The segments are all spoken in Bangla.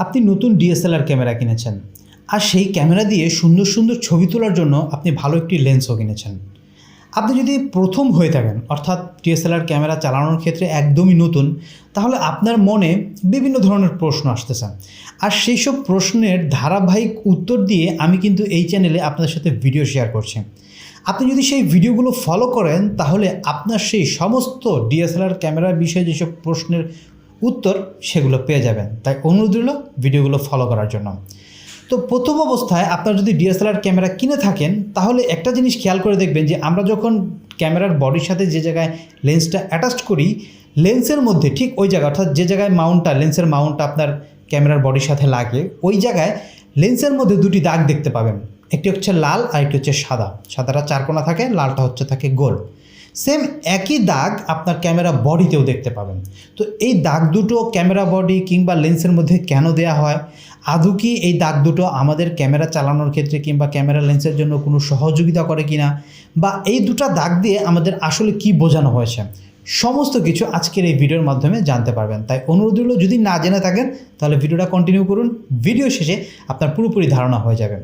আপনি নতুন ডিএসএলআর ক্যামেরা কিনেছেন আর সেই ক্যামেরা দিয়ে সুন্দর সুন্দর ছবি তোলার জন্য আপনি ভালো একটি লেন্সও কিনেছেন। আপনি যদি প্রথম হয়ে থাকেন অর্থাৎ ডিএসএলআর ক্যামেরা চালানোর ক্ষেত্রে একদমই নতুন, তাহলে আপনার মনে বিভিন্ন ধরনের প্রশ্ন আসতেছে। আর সেই সব প্রশ্নের ধারাবাহিক উত্তর দিয়ে আমি কিন্তু এই চ্যানেলে আপনাদের সাথে ভিডিও শেয়ার করছি। আপনি যদি সেই ভিডিওগুলো ফলো করেন তাহলে আপনার সেই সমস্ত ডিএসএলআর ক্যামেরার বিষয়ে যেসব প্রশ্নের উত্তর সেগুলো পেয়ে যাবেন। তাই অনুরোধ রইল ভিডিওগুলো ফলো করার জন্য। তো প্রথম অবস্থায় আপনার যদি ডিএসএলআর ক্যামেরা কিনে থাকেন তাহলে একটা জিনিস খেয়াল করে দেখবেন যে আমরা যখন ক্যামেরার বডির সাথে যে জায়গায় লেন্সটা অ্যাটাচ করি, লেন্সের মধ্যে ঠিক ওই জায়গা অর্থাৎ যে জায়গায় লেন্সের মাউন্টটা আপনার ক্যামেরার বডির সাথে লাগে ওই জায়গায় লেন্সের মধ্যে দুটি দাগ দেখতে পাবেন। একটি হচ্ছে লাল আর একটি হচ্ছে সাদা। সাদাটা চারকোনা থাকে, লালটা থাকে গোল। সেম একই দাগ আপনার ক্যামেরা বডিতেও দেখতে পাবেন। তো এই দাগ দুটো ক্যামেরা বডি কিংবা লেন্সের মধ্যে কেন দেয়া হয়, আদৌ কি এই দাগ দুটো আমাদের ক্যামেরা চালানোর ক্ষেত্রে কিংবা ক্যামেরা লেন্সের জন্য কোনো সহযোগিতা করে কিনা, বা এই দুটো দাগ দিয়ে আমাদের আসলে কি বোঝানো হয়েছে, সমস্ত কিছু আজকের এই ভিডিওর মাধ্যমে জানতে পারবেন। তাই অনুরোধ রইল যদি না জেনে থাকেন তাহলে ভিডিওটা কন্টিনিউ করুন, ভিডিও শেষে আপনার পুরোপুরি ধারণা হয়ে যাবে।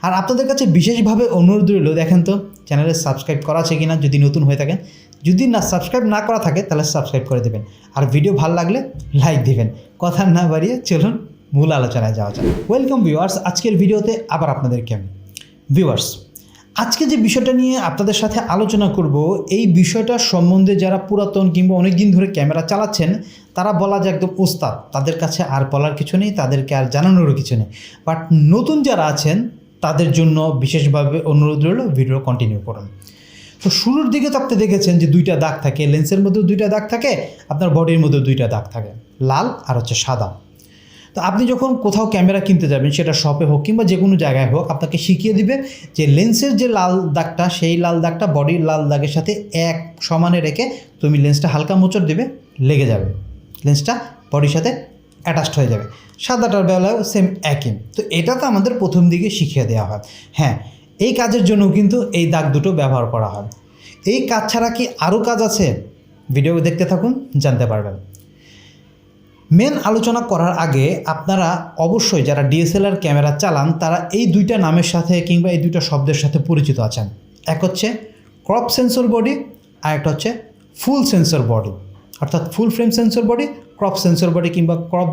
আর আপনাদের কাছে বিশেষভাবে অনুরোধ রইল দেখেন তো চ্যানেলে সাবস্ক্রাইব করা আছে কিনা, যদি নতুন হয়ে থাকেন। যদি না সাবস্ক্রাইব না করা থাকে তাহলে সাবস্ক্রাইব করে দেবেন, আর ভিডিও ভালো লাগলে লাইক দিবেন। কথা না বাড়িয়ে চলুন মূল আলোচনায় যাওয়া যায়। ওয়েলকাম ভিউয়ার্স, আজকের ভিডিওতে আবার আপনাদেরকে ভিউয়ার্স আজকে যে বিষয়টা নিয়ে আপনাদের সাথে আলোচনা করব, এই বিষয়টার সম্বন্ধে যারা পুরাতন কিংবা অনেক দিন ধরে ক্যামেরা চালাচ্ছেন তারা বলা যায় একদম ওস্তাদ, তাদের কাছে আর বলার কিছু নেই, তাদেরকে আর জানানোরও কিছু নেই। বাট নতুন যারা আছেন তাদের জন্য বিশেষভাবে অনুরোধ রইল ভিডিও কন্টিনিউ করুন। তো শুরুর দিকে তো আপনি দেখেছেন যে দুইটা দাগ থাকে, লেন্সের মধ্যেও দুইটা দাগ থাকে, আপনার বডির মধ্যেও দুইটা দাগ থাকে, লাল আর সাদা। তো আপনি যখন কোথাও ক্যামেরা কিনতে যাবেন, সেটা শপে হোক কিংবা যে কোনো জায়গায় হোক, আপনাকে শিখিয়ে দিবে যে লেন্সের যে লাল দাগটা সেই লাল দাগটা বডির লাল দাগের সাথে এক সমানে রেখে তুমি লেন্সটা হালকা মোচড় দেবে, লেগে যাবে, লেন্সটা বডির সাথে অ্যাটাচড হয়ে যাবে। সাদাটার বেলাও সেম একই। তো এটা তো আমাদের প্রথম দিকে শিখিয়ে দেওয়া হয়। হ্যাঁ, এই কাজের জন্য কিন্তু এই দাগ দুটো ব্যবহার করা হয়। এই কাজ ছাড়া কি আরও কাজ আছে? ভিডিও দেখতে থাকুন, জানতে পারবেন। মেন আলোচনা করার আগে আপনারা অবশ্যই যারা ডিএসএলআর ক্যামেরা চালান তারা এই দুইটা নামের সাথে কিংবা এই দুইটা শব্দের সাথে পরিচিত আছেন। এক হচ্ছে ক্রপ সেন্সর বডি, আর একটা হচ্ছে ফুল সেন্সর বডি, অর্থাৎ ফুল frame sensor body, crop sensor body কিংবা ক্রপ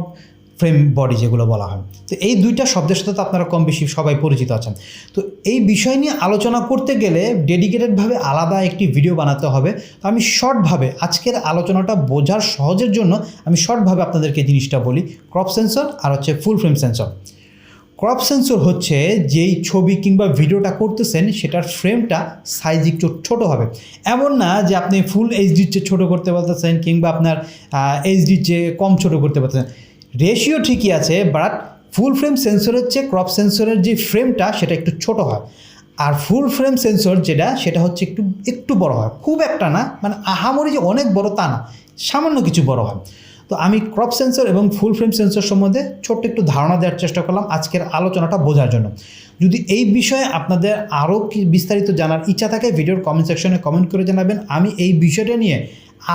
ফ্রেম বডি যেগুলো বলা হয়। তো এই দুইটা শব্দের সাথে তো আপনারা কম বেশি সবাই পরিচিত আছেন। তো এই বিষয় নিয়ে আলোচনা করতে গেলে ডেডিকেটেডভাবে আলাদা একটি ভিডিও বানাতে হবে। তো আমি শর্টভাবে আজকের আলোচনাটা বোঝার সহজের জন্য আমি শর্টভাবে আপনাদেরকে জিনিসটা বলি। ক্রপ সেন্সর আর full frame sensor. Crop sensor হচ্ছে যেই ছবি কিংবা ভিডিওটা করতেছেন সেটার ফ্রেমটা সাইজ একটু ছোটো হবে। এমন না যে আপনি ফুল এইচডির চেয়ে ছোটো করতে পারতেছেন কিংবা আপনার এইচডির চেয়ে কম ছোটো করতে পারতেছেন, রেশিও ঠিকই আছে, বাট ফুল ফ্রেম সেন্সরের চেয়ে ক্রপ সেন্সরের যে ফ্রেমটা সেটা একটু ছোট হয়। আর ফুল ফ্রেম সেন্সর সেটা হচ্ছে একটু বড় হয়, খুব একটা না, মানে আহামরি যে অনেক বড় তা না, সামান্য কিছু বড় হয়। তো আমি ক্রপ সেন্সর এবং ফুল ফ্রেম সেন্সর সম্বন্ধে ছোট্ট একটু ধারণা দেওয়ার চেষ্টা করলাম আজকের আলোচনাটা বোঝার জন্য। যদি এই বিষয়ে আপনাদের আরও কি বিস্তারিত জানার ইচ্ছা থাকে ভিডিওর কমেন্ট সেকশনে কমেন্ট করে জানাবেন। আমি এই বিষয়টা নিয়ে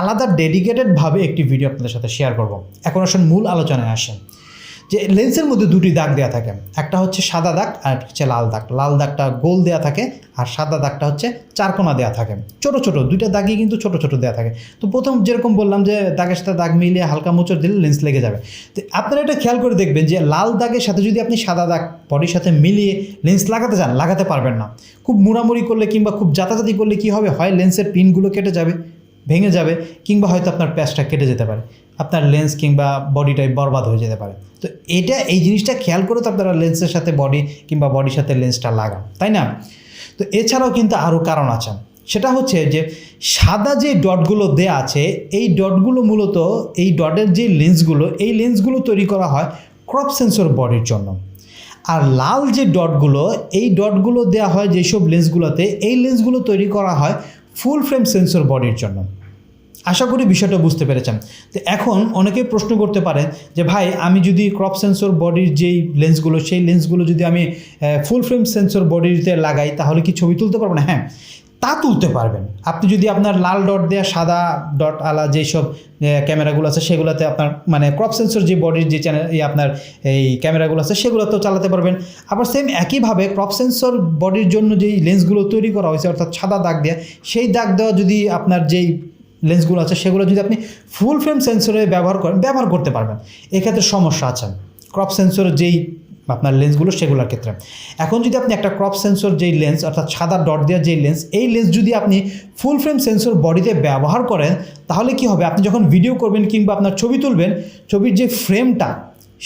আলাদা ডেডিকেটেডভাবে একটি ভিডিও আপনাদের সাথে শেয়ার করব। এখন আসলে মূল আলোচনায় আসেন যে লেন্সের মধ্যে দুটি দাগ দেওয়া থাকে, একটা হচ্ছে সাদা দাগ আর একটা হচ্ছে লাল দাগ। লাল দাগটা গোল দেওয়া থাকে আর সাদা দাগটা হচ্ছে চারকোনা দেওয়া থাকে, ছোট ছোট দুইটা দাগই কিন্তু ছোট ছোট দেওয়া থাকে। তো প্রথম যেরকম বললাম যে দাগের সাথে দাগ মিলিয়ে হালকা মোচড় দিলে লেন্স লেগে যাবে। তো আপনারা এটা খেয়াল করে দেখবেন যে লাল দাগের সাথে যদি আপনি সাদা দাগ বডির সাথে মিলিয়ে লেন্স লাগাতে চান, লাগাতে পারবেন না। খুব মুড়ামুড়ি করলে কিংবা খুব জাতাজাতি করলে কী হবে, হয় লেন্সের পিনগুলো কেটে যাবে, ভেঙে যাবে, কিংবা হয়তো আপনার প্যাচটা কেটে যেতে পারে, আপনার লেন্স কিংবা বডিটাই বরবাদ হয়ে যেতে পারে। তো এই জিনিসটা খেয়াল করে তো আপনারা লেন্সের সাথে বডি কিংবা বডির সাথে লেন্সটা লাগান, তাই না? তো এছাড়াও কিন্তু আরও কারণ আছে। সেটা হচ্ছে যে সাদা যে ডটগুলো দেয়া আছে এই ডটগুলো মূলত এই ডটের যে লেন্সগুলো, এই লেন্সগুলো তৈরি করা হয় ক্রপ সেন্সর বডির জন্য। আর লাল যে ডটগুলো, এই ডটগুলো দেওয়া হয় যেসব লেন্সগুলোতে, এই লেন্সগুলো তৈরি করা হয় ফুল ফ্রেম সেন্সর বডির জন্য। আশা করি বিষয়টা বুঝতে পেরেছেন। তো এখন অনেকেই প্রশ্ন করতে পারেন যে ভাই আমি যদি ক্রপ সেন্সর বডির যেই লেন্সগুলো সেই লেন্সগুলো যদি আমি ফুল ফ্রেম সেন্সর বডিতে লাগাই তাহলে কি ছবি তুলতে পারবো না? হ্যাঁ, তা তুলতে পারবেন। আপনি যদি আপনার লাল ডট দেওয়া সাদা ডট আলা যেসব ক্যামেরাগুলো আছে সেগুলোতে আপনার মানে ক্রপ সেন্সর যে বডির যে চ্যানেল আপনার এই ক্যামেরাগুলো আছে সেগুলোতেও চালাতে পারবেন। আবার সেম একইভাবে ক্রপ সেন্সর বডির জন্য যেই লেন্সগুলো তৈরি করা হয়েছে অর্থাৎ সাদা দাগ দেওয়া, সেই দাগ দেওয়া যদি আপনার যেই লেন্সগুলো আছে সেগুলো যদি আপনি ফুল ফ্রেম সেন্সরে ব্যবহার করতে পারবেন। এক্ষেত্রে সমস্যা আছে ক্রপ সেন্সরের যেই আপনার লেন্সগুলো সেগুলোর ক্ষেত্রে। এখন যদি আপনি একটা ক্রপ সেন্সর যেই লেন্স অর্থাৎ সাদা ডট দেওয়ার যেই লেন্স, এই লেন্স যদি আপনি ফুল ফ্রেম সেন্সর বডিতে ব্যবহার করেন তাহলে কি হবে, আপনি যখন ভিডিও করবেন কিংবা আপনার ছবি তুলবেন, ছবির যে ফ্রেমটা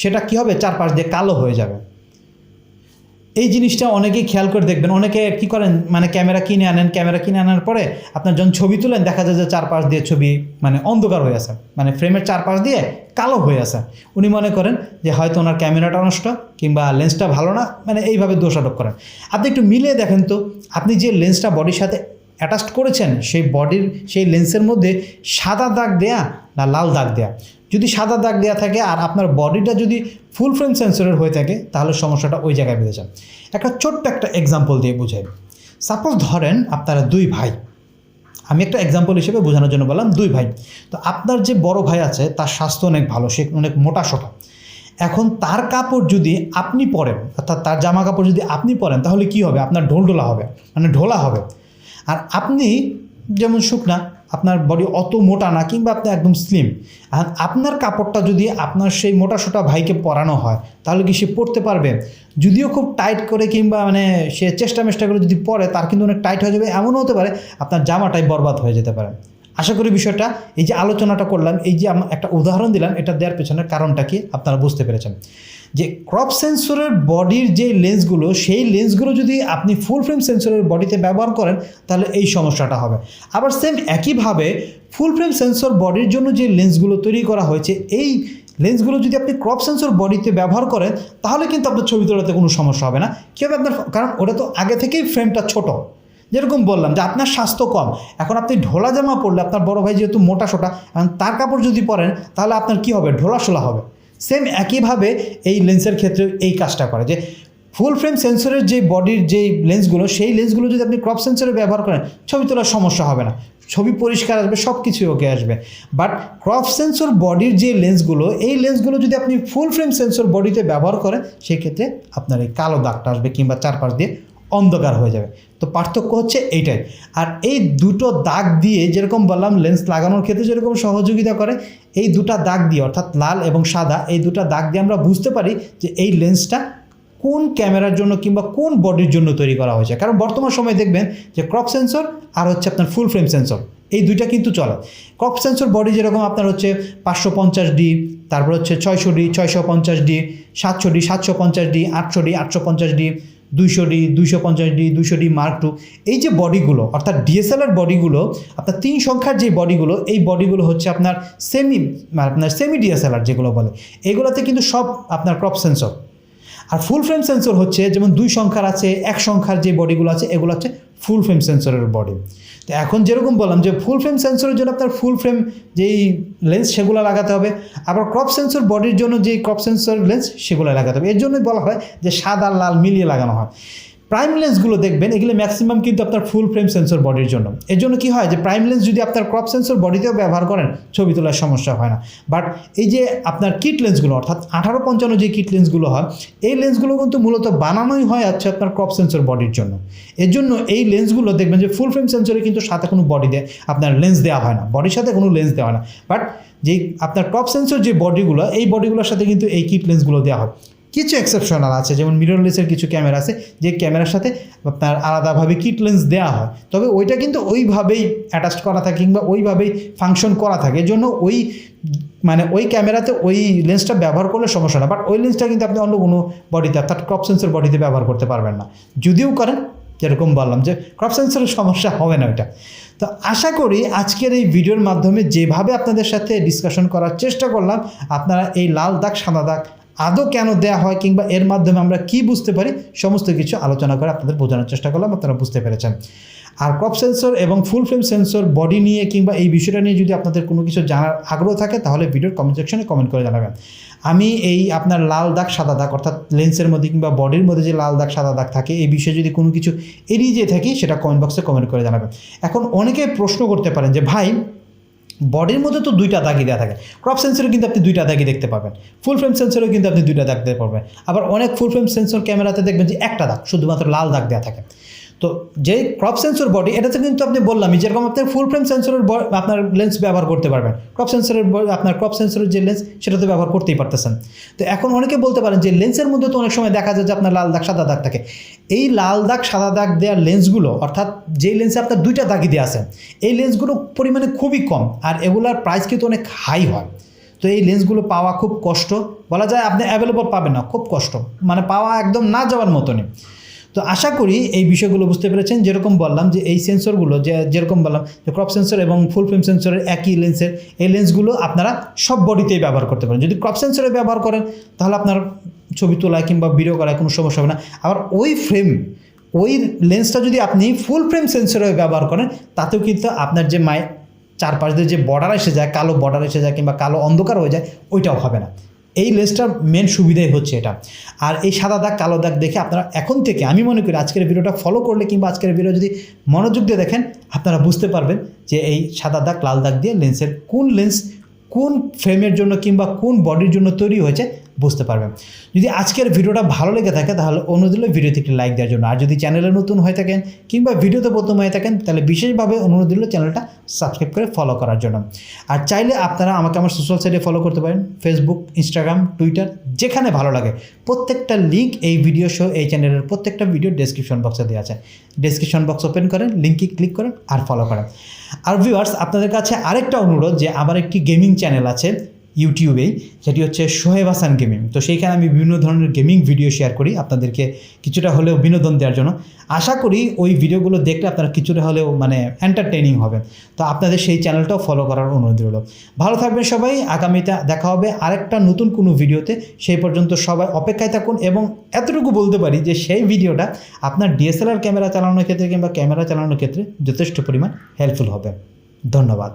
সেটা কি হবে, চারপাশ দিয়ে কালো হয়ে যাবে। এই জিনিসটা অনেকেই খেয়াল করে দেখবেন। অনেকে কী করেন, মানে ক্যামেরা কিনে আনার পরে আপনার যখন ছবি তুলেন দেখা যায় যে চারপাশ দিয়ে ছবি মানে অন্ধকার হয়ে আছে, মানে ফ্রেমের চারপাশ দিয়ে কালো হয়ে আছে। উনি মনে করেন যে হয়তো ওনার ক্যামেরাটা নষ্ট কিংবা লেন্সটা ভালো না, মানে এইভাবে দোষারোপ করেন। আপনি একটু মিলিয়ে দেখেন তো, আপনি যে লেন্সটা বডির সাথে অ্যাটাচ করেছেন সেই বডির সেই লেন্সের মধ্যে সাদা দাগ দেয়া না লাল দাগ দেয়া। যদি সাদা দাগ দেওয়া থাকে আর আপনার বডিটা যদি ফুল ফ্রেম সেন্সরের হয়ে থাকে তাহলে সমস্যাটা ওই জায়গায় বেঁধে যায়। একটা ছোট্ট একটা এক্সাম্পল দিয়ে বুঝাই। সাপোজ ধরেন আপনারা দুই ভাই, আমি একটা এক্সাম্পল হিসেবে বোঝানোর জন্য বললাম দুই ভাই। তো আপনার যে বড় ভাই আছে তার স্বাস্থ্য অনেক ভালো, সে অনেক মোটা সোটা। এখন তার কাপড় যদি আপনি পরেন অর্থাৎ তার জামা কাপড় যদি আপনি পরেন তাহলে কি হবে, আপনার ঢোলা হবে, মানে ঢোলা হবে। আর আপনি যেমন শুকনা, আপনার বডি অত মোটা না কিংবা আপনি একদম স্লিম, আর আপনার কাপড়টা যদি আপনার সেই মোটা সোটা ভাইকে পরানো হয় তাহলে কি সে পরতে পারবে? যদিও খুব টাইট করে কিংবা মানে সে চেষ্টা করে যদি পরে তার কিন্তু অনেক টাইট হয়ে যাবে, এমনও হতে পারে আপনার জামাটাই বরবাদ হয়ে যেতে পারে। আশা করি বিষয়টা, এই যে আলোচনাটা করলাম, এই যে একটা উদাহরণ দিলাম, এটা দেওয়ার পেছনের কারণটা কি আপনারা বুঝতে পেরেছেন। যে ক্রপ সেন্সরের বডির যে লেন্সগুলো, সেই লেন্সগুলো যদি আপনি ফুল ফ্রেম সেন্সরের বডিতে ব্যবহার করেন তাহলে এই সমস্যাটা হবে। আবার সেম একইভাবে ফুল ফ্রেম সেন্সর বডির জন্য যে লেন্সগুলো তৈরি করা হয়েছে, এই লেন্সগুলো যদি আপনি ক্রপ সেন্সর বডিতে ব্যবহার করেন তাহলে কিন্তু আপনার ছবি তোলাতে কোনো সমস্যা হবে না। কী হবে আপনার, কারণ ওটা তো আগে থেকেই ফ্রেমটা ছোট। যেরকম বললাম যে আপনার স্বাস্থ্য কম, এখন আপনি ঢোলা জামা পরলে আপনার বড় ভাই যেহেতু মোটা সোটা, এখন তার কাপড় যদি পরেন তাহলে আপনার কি হবে, ঢোলা হবে। সেম একইভাবে এই লেন্সের ক্ষেত্রে এই কাজটা করে যে ফুল ফ্রেম সেন্সরের যে বডির যেই লেন্সগুলো, সেই লেন্সগুলো যদি আপনি ক্রপ সেন্সরে ব্যবহার করেন ছবি তোলার সমস্যা হবে না, ছবি পরিষ্কার আসবে, সব কিছুই ওকে আসবে। বাট ক্রপ সেন্সর বডির যে লেন্সগুলো, এই লেন্সগুলো যদি আপনি ফুল ফ্রেম সেন্সর বডিতে ব্যবহার করেন সেই ক্ষেত্রে আপনার এই কালো দাগটা আসবে কিংবা চারপাশ দিয়ে অন্ধকার হয়ে যাবে। তো পার্থক্য হচ্ছে এইটাই। আর এই দুটো দাগ দিয়ে, যেরকম বললাম লেন্স লাগানোর ক্ষেত্রে যেরকম সহযোগিতা করে, এই দুটা দাগ দিয়ে অর্থাৎ লাল এবং সাদা, এই দুটা দাগ দিয়ে আমরা বুঝতে পারি যে এই লেন্সটা কোন ক্যামেরার জন্য কিংবা কোন বডির জন্য তৈরি করা হয়েছে। কারণ বর্তমান সময়ে দেখবেন যে ক্রপ সেন্সর আর হচ্ছে আপনার ফুল ফ্রেম সেন্সর, এই দুইটা কিন্তু চলে। ক্রপ সেন্সর বডি যেরকম আপনার হচ্ছে 550D, তারপর হচ্ছে 600D, 650D, 700D, 750D, 800D, 850D, 200D, 250D, 200D Mark II, এই যে বডিগুলো অর্থাৎ DSLR বডিগুলো, আপনার 3 সংখ্যার যে বডিগুলো, এই বডিগুলো হচ্ছে আপনার সেমি DSLR যেগুলো বলে, এগুলোতে কিন্তু সব আপনার ক্রপ সেন্সর। আর ফুল ফ্রেম সেন্সর হচ্ছে যেমন 2 সংখ্যার আছে, 1 সংখ্যার যে বডিগুলো আছে, এগুলো হচ্ছে ফুল ফ্রেম সেন্সরের বডি। তো এখন যেরকম বললাম যে ফুল ফ্রেম সেন্সরের জন্য আপনার ফুল ফ্রেম যেই লেন্স সেগুলো লাগাতে হবে, আবার ক্রপ সেন্সর বডির জন্য যেই ক্রপ সেন্সর লেন্স সেগুলো লাগাতে হবে। এর জন্যই বলা হয় যে সাদা লাল মিলিয়ে লাগানো হয়। প্রাইম লেন্সগুলো দেখবেন এগুলো ম্যাক্সিমাম কিন্তু আপনার ফুল ফ্রেম সেন্সর বডির জন্য। এর জন্য কী হয় যে প্রাইম লেন্স যদি আপনার ক্রপ সেন্সর বডিতেও ব্যবহার করেন ছবি তোলার সমস্যা হয় না। বাট এই যে আপনার কিট লেন্সগুলো অর্থাৎ 1855 যে কিট লেন্সগুলো হয়, এই লেন্সগুলো কিন্তু মূলত বানানোই হয় হচ্ছে আপনার ক্রপ সেন্সর বডির জন্য। এর জন্য এই লেন্সগুলো দেখবেন যে ফুল ফ্রেম সেন্সরে কিন্তু সাথে কোনো বডি আপনার লেন্স দেওয়া হয় না, বডির সাথে কোনো লেন্স দেওয়া হয় না। বাট যেই আপনার ক্রপ সেন্সর যে বডিগুলো, এই বডিগুলোর সাথে কিন্তু এই কিট লেন্সগুলো দেওয়া হয়। কিছু এক্সেপশনাল আছে, যেমন মিররলেসের কিছু ক্যামেরা আছে যে ক্যামেরার সাথে আপনার আলাদাভাবে কিট লেন্স দেওয়া হয়, তবে ওইটা কিন্তু ওইভাবেই অ্যাটাচ করা থাকে কিংবা ওইভাবেই ফাংশন করা থাকে। এর জন্য ওই ক্যামেরাতে ওই লেন্সটা ব্যবহার করলে সমস্যা না। বাট ওই লেন্সটা কিন্তু আপনি অন্য কোনো বডিতে অর্থাৎ ক্রপ সেন্সর বডিতে ব্যবহার করতে পারবেন না। যদিও করেন, যেরকম বললাম যে ক্রপ সেন্সরের সমস্যা হবে না ওইটা। তো আশা করি আজকের এই ভিডিওর মাধ্যমে যেভাবে আপনাদের সাথে ডিসকাশন করার চেষ্টা করলাম, আপনারা এই লাল দাগ সাদা দাগ আদৌ কেন দেয়া হয় কিংবা এর মাধ্যমে আমরা কি বুঝতে পারি, সমস্ত কিছু আলোচনা করে আপনাদের বোঝানোর চেষ্টা করলাম, আপনারা বুঝতে পেরেছেন। আর ক্রপ সেন্সর এবং ফুল ফ্রেম সেন্সর বডি নিয়ে কিংবা এই বিষয়টা নিয়ে যদি আপনাদের কোনো কিছু জানার আগ্রহ থাকে তাহলে ভিডিওর কমেন্ট সেকশনে কমেন্ট করে জানাবেন। আমি এই আপনার লাল দাগ সাদা দাগ অর্থাৎ লেন্সের মধ্যে কিংবা বডির মধ্যে যে লাল দাগ সাদা দাগ থাকে এই বিষয়ে যদি কোনো কিছু এড়িয়ে যেয়ে থাকি সেটা কমেন্ট বক্সে কমেন্ট করে জানাবেন। এখন অনেকে প্রশ্ন করতে পারেন যে ভাই বডির মধ্যে তো দুইটা দাগই দেওয়া থাকে, ক্রপ সেন্সরে কিন্তু আপনি দুইটা দাগই দেখতে পাবেন, ফুল ফ্রেম সেন্সরেও কিন্তু আপনি দুইটা দাগ দেখতে পাবেন, আবার অনেক ফুল ফ্রেম সেন্সর ক্যামেরাতে দেখবেন যে একটা দাগ শুধুমাত্র লাল দাগ দেওয়া থাকে। তো যে ক্রপ সেন্সর বডি এটাতে কিন্তু আপনি বললামই যেরকম আপনি ফুল ফ্রেম সেন্সরের আপনার লেন্স ব্যবহার করতে পারবেন, ক্রপ সেন্সরের আপনার ক্রপ সেন্সরের যে লেন্স সেটাতে ব্যবহার করতেই পারতেছেন। তো এখন অনেকে বলতে পারেন যে লেন্সের মধ্যে তো অনেক সময় দেখা যায় যে আপনার লাল দাগ সাদা দাগ থাকে। এই লাল দাগ সাদা দাগ দেওয়ার লেন্সগুলো অর্থাৎ যেই লেন্সে আপনার দুইটা দাগই দেওয়া আছে এই লেন্সগুলো পরিমাণে খুবই কম আর এগুলার প্রাইস কিন্তু অনেক হাই হয়। তো এই লেন্সগুলো পাওয়া খুব কষ্ট, বলা যায় আপনি অ্যাভেলেবল পাবেন না, খুব কষ্ট, মানে পাওয়া একদম না যাওয়ার মতনই। তো আশা করি এই বিষয়গুলো বুঝতে পেরেছেন। যেরকম বললাম যে এই সেন্সরগুলো যেরকম বললাম যে ক্রপ সেন্সর এবং ফুল ফ্রেম সেন্সরের একই লেন্সের এই লেন্সগুলো আপনারা সব বডিতেই ব্যবহার করতে পারেন। যদি ক্রপ সেন্সরে ব্যবহার করেন তাহলে আপনার ছবি তোলায় কিংবা ভিডিও করায় কোনো সমস্যা হবে না। আবার ওই লেন্সটা যদি আপনি ফুল ফ্রেম সেন্সরে ব্যবহার করেন তাতেও কিন্তু আপনার যে চারপাশ দিয়ে যে বর্ডার এসে যায়, কালো বর্ডার এসে যায় কিংবা কালো অন্ধকার হয়ে যায়, ওইটাও হবে না। এই লেন্সটার মেন সুবিধাই হচ্ছে এটা। আর এই সাদা দাগ কালো দাগ দেখে আপনারা এখন থেকে আমি মনে করি আজকের ভিডিওটা ফলো করলে কিংবা আজকের ভিডিও যদি মনোযোগ দিয়ে দেখেন আপনারা বুঝতে পারবেন যে এই সাদা দাগ লাল দাগ দিয়ে লেন্সের কোন লেন্স কোন ফ্রেমের জন্য কিংবা কোন বডির জন্য তৈরি হয়েছে বুঝতে পারবেন। যদি আজকের ভিডিওটা ভালো লেগে থাকে তাহলে অনুরোধ হলো ভিডিওতে একটি লাইক দেওয়ার জন্য। আর যদি চ্যানেলে নতুন হয়ে থাকেন কিংবা ভিডিওতে প্রথম হয়ে থাকেন তাহলে বিশেষভাবে অনুরোধ হলো চ্যানেলটা সাবস্ক্রাইব করে ফলো করার জন্য। আর চাইলে আপনারা আমাকে আমার সোশ্যাল সাইটে ফলো করতে পারেন, ফেসবুক, ইনস্টাগ্রাম, টুইটার, যেখানে ভালো লাগে। প্রত্যেকটা লিঙ্ক এই ভিডিও সহ এই চ্যানেলের প্রত্যেকটা ভিডিও ডেসক্রিপশন বক্সে দেওয়া আছে। ডেসক্রিপশন বক্স ওপেন করেন, লিঙ্কে ক্লিক করেন আর ফলো করেন। আর ভিউয়ার্স আপনাদের কাছে আরেকটা অনুরোধ যে আমার একটি গেমিং চ্যানেল আছে ইউটিউবেই, যেটি হচ্ছে সোহেব হাসান গেমিং। তো সেইখানে আমি বিভিন্ন ধরনের গেমিং ভিডিও শেয়ার করি আপনাদেরকে কিছুটা হলেও বিনোদন দেওয়ার জন্য। আশা করি ওই ভিডিওগুলো দেখলে আপনারা কিছুটা হলেও মানে এন্টারটেইনিং হবেন। তো আপনাদের সেই চ্যানেলটাও ফলো করার অনুরোধ রইল। ভালো থাকবেন সবাই, আগামীতে দেখা হবে আরেকটা নতুন কোনো ভিডিওতে। সেই পর্যন্ত সবাই অপেক্ষায় থাকুন এবং এতটুকু বলতে পারি যে সেই ভিডিওটা আপনার ডিএসএলআর ক্যামেরা চালানোর ক্ষেত্রে কিংবা ক্যামেরা চালানোর ক্ষেত্রে যথেষ্ট পরিমাণ হেল্পফুল হবে। ধন্যবাদ।